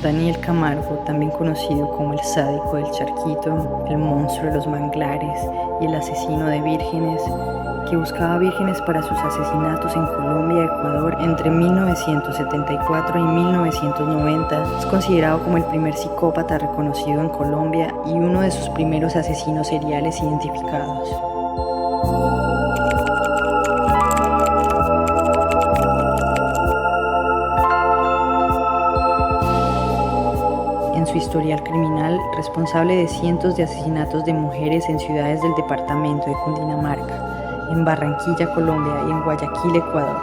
Daniel Camargo, también conocido como el sádico del Charquito, el monstruo de los manglares y el asesino de vírgenes, que buscaba vírgenes para sus asesinatos en Colombia y Ecuador entre 1974 y 1990, es considerado como el primer psicópata reconocido en Colombia y uno de sus primeros asesinos seriales identificados. En su historial criminal, responsable de cientos de asesinatos de mujeres en ciudades del departamento de Cundinamarca, en Barranquilla, Colombia y en Guayaquil, Ecuador.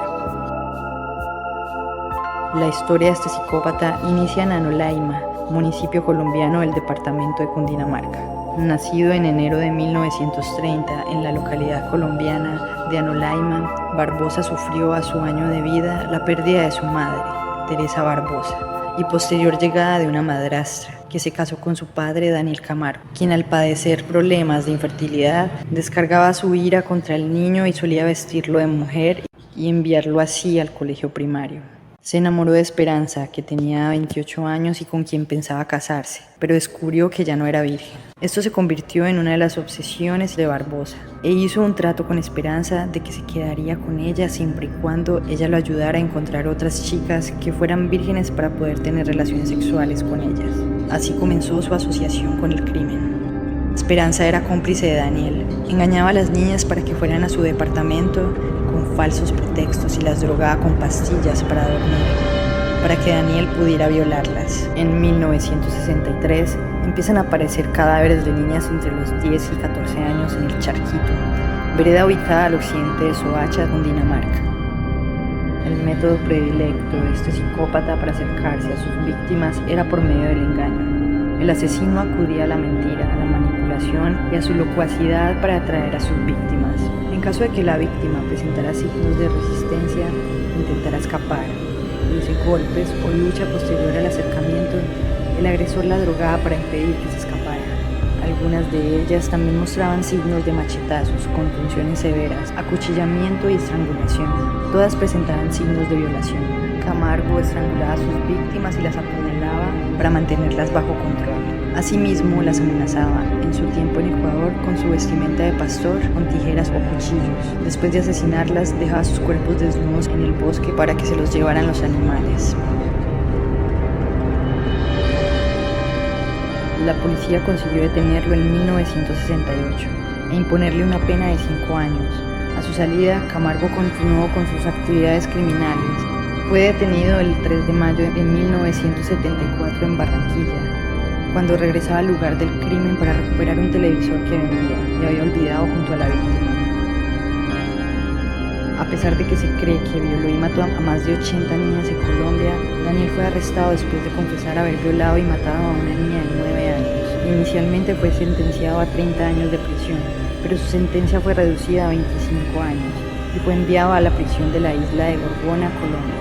La historia de este psicópata inicia en Anolaima, municipio colombiano del departamento de Cundinamarca. Nacido en enero de 1930 en la localidad colombiana de Anolaima, Barbosa sufrió a su año de vida la pérdida de su madre, Teresa Barbosa, y posterior llegada de una madrastra que se casó con su padre Daniel Camargo, quien al padecer problemas de infertilidad descargaba su ira contra el niño y solía vestirlo de mujer y enviarlo así al colegio primario. Se enamoró de Esperanza, que tenía 28 años y con quien pensaba casarse, pero descubrió que ya no era virgen. Esto se convirtió en una de las obsesiones de Barbosa, e hizo un trato con Esperanza de que se quedaría con ella siempre y cuando ella lo ayudara a encontrar otras chicas que fueran vírgenes para poder tener relaciones sexuales con ellas. Así comenzó su asociación con el crimen. Esperanza era cómplice de Daniel. Engañaba a las niñas para que fueran a su departamento con falsos pretextos y las drogaba con pastillas para dormir, para que Daniel pudiera violarlas. En 1963 empiezan a aparecer cadáveres de niñas entre los 10 y 14 años en el Charquito, vereda ubicada al occidente de Soacha, Cundinamarca. El método predilecto de este psicópata para acercarse a sus víctimas era por medio del engaño. El asesino acudía a la mentira, a la manipulación y a su locuacidad para atraer a sus víctimas. En caso de que la víctima presentara signos de resistencia, intentara escapar, produce golpes o lucha posterior al acercamiento, el agresor la drogaba para impedir que se escapara. Algunas de ellas también mostraban signos de machetazos, contunciones severas, acuchillamiento y estrangulación. Todas presentaban signos de violación. Camargo estrangulaba a sus víctimas y las apuñalaba para mantenerlas bajo control. Asimismo, las amenazaba, en su tiempo en Ecuador, con su vestimenta de pastor, con tijeras o cuchillos. Después de asesinarlas, dejaba sus cuerpos desnudos en el bosque para que se los llevaran los animales. La policía consiguió detenerlo en 1968 e imponerle una pena de 5 años. A su salida, Camargo continuó con sus actividades criminales. Fue detenido el 3 de mayo de 1974 en Barranquilla, cuando regresaba al lugar del crimen para recuperar un televisor que vendía y había olvidado junto a la víctima. A pesar de que se cree que violó y mató a más de 80 niñas en Colombia, Daniel fue arrestado después de confesar haber violado y matado a una niña de 9 años. Inicialmente fue sentenciado a 30 años de prisión, pero su sentencia fue reducida a 25 años y fue enviado a la prisión de la isla de Gorgona, Colombia.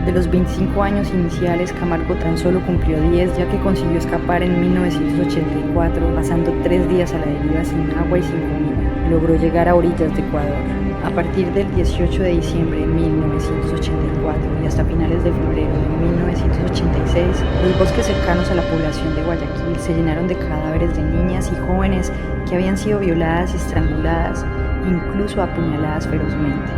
De los 25 años iniciales, Camargo tan solo cumplió 10, ya que consiguió escapar en 1984, pasando 3 días a la deriva sin agua y sin comida. Logró llegar a orillas de Ecuador. A partir del 18 de diciembre de 1984 y hasta finales de febrero de 1986, los bosques cercanos a la población de Guayaquil se llenaron de cadáveres de niñas y jóvenes que habían sido violadas y estranguladas, incluso apuñaladas ferozmente.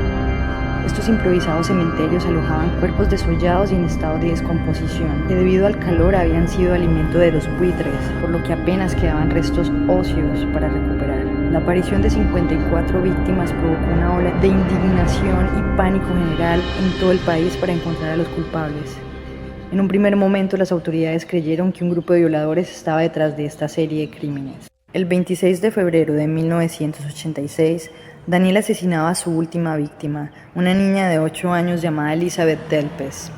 Estos improvisados cementerios alojaban cuerpos desollados y en estado de descomposición, que debido al calor habían sido alimento de los buitres, por lo que apenas quedaban restos óseos para recuperar. La aparición de 54 víctimas provocó una ola de indignación y pánico general en todo el país para encontrar a los culpables. En un primer momento, las autoridades creyeron que un grupo de violadores estaba detrás de esta serie de crímenes. El 26 de febrero de 1986, Daniel asesinaba a su última víctima, una niña de 8 años llamada Elizabeth Delpes.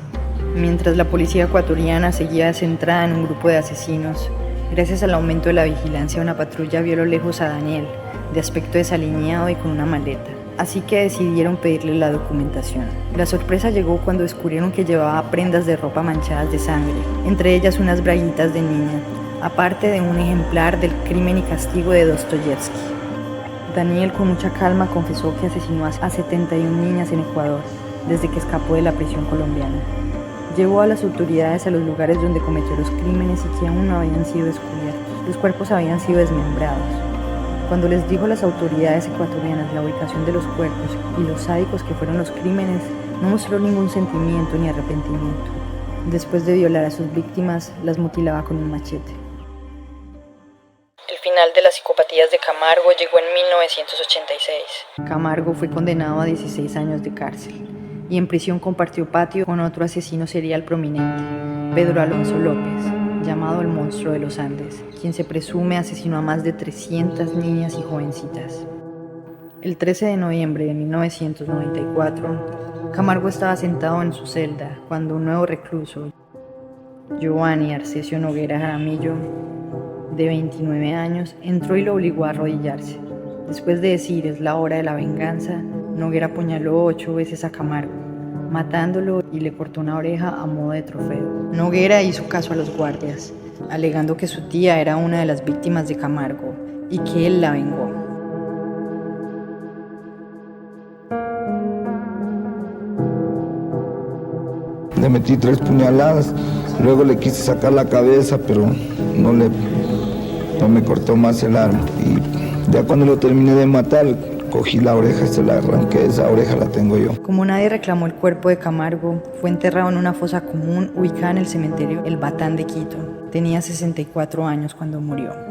Mientras la policía ecuatoriana seguía centrada en un grupo de asesinos, gracias al aumento de la vigilancia, una patrulla vio a lo lejos a Daniel, de aspecto desaliñado y con una maleta. Así que decidieron pedirle la documentación. La sorpresa llegó cuando descubrieron que llevaba prendas de ropa manchadas de sangre, entre ellas unas braguitas de niña, aparte de un ejemplar del Crimen y Castigo de Dostoyevsky. Daniel con mucha calma confesó que asesinó a 71 niñas en Ecuador, desde que escapó de la prisión colombiana. Llevó a las autoridades a los lugares donde cometió los crímenes y que aún no habían sido descubiertos. Los cuerpos habían sido desmembrados. Cuando les dijo a las autoridades ecuatorianas la ubicación de los cuerpos y los sádicos que fueron los crímenes, no mostró ningún sentimiento ni arrepentimiento. Después de violar a sus víctimas, las mutilaba con un machete. El final de las psicopatías de Camargo llegó en 1986. Camargo fue condenado a 16 años de cárcel y en prisión compartió patio con otro asesino serial prominente, Pedro Alonso López, llamado el Monstruo de los Andes, quien se presume asesinó a más de 300 niñas y jovencitas. El 13 de noviembre de 1994, Camargo estaba sentado en su celda cuando un nuevo recluso, Giovanni Arcesio Noguera Jaramillo, de 29 años, entró y lo obligó a arrodillarse. Después de decir "es la hora de la venganza", Noguera apuñaló 8 veces a Camargo, matándolo, y le cortó una oreja a modo de trofeo. Noguera hizo caso a los guardias, alegando que su tía era una de las víctimas de Camargo y que él la vengó. Le metí 3 puñaladas, luego le quise sacar la cabeza, pero no me cortó más el arma. Y ya cuando lo terminé de matar, cogí la oreja y se la arranqué. Esa oreja la tengo yo. Como nadie reclamó el cuerpo de Camargo, fue enterrado en una fosa común ubicada en el cementerio El Batán de Quito. Tenía 64 años cuando murió.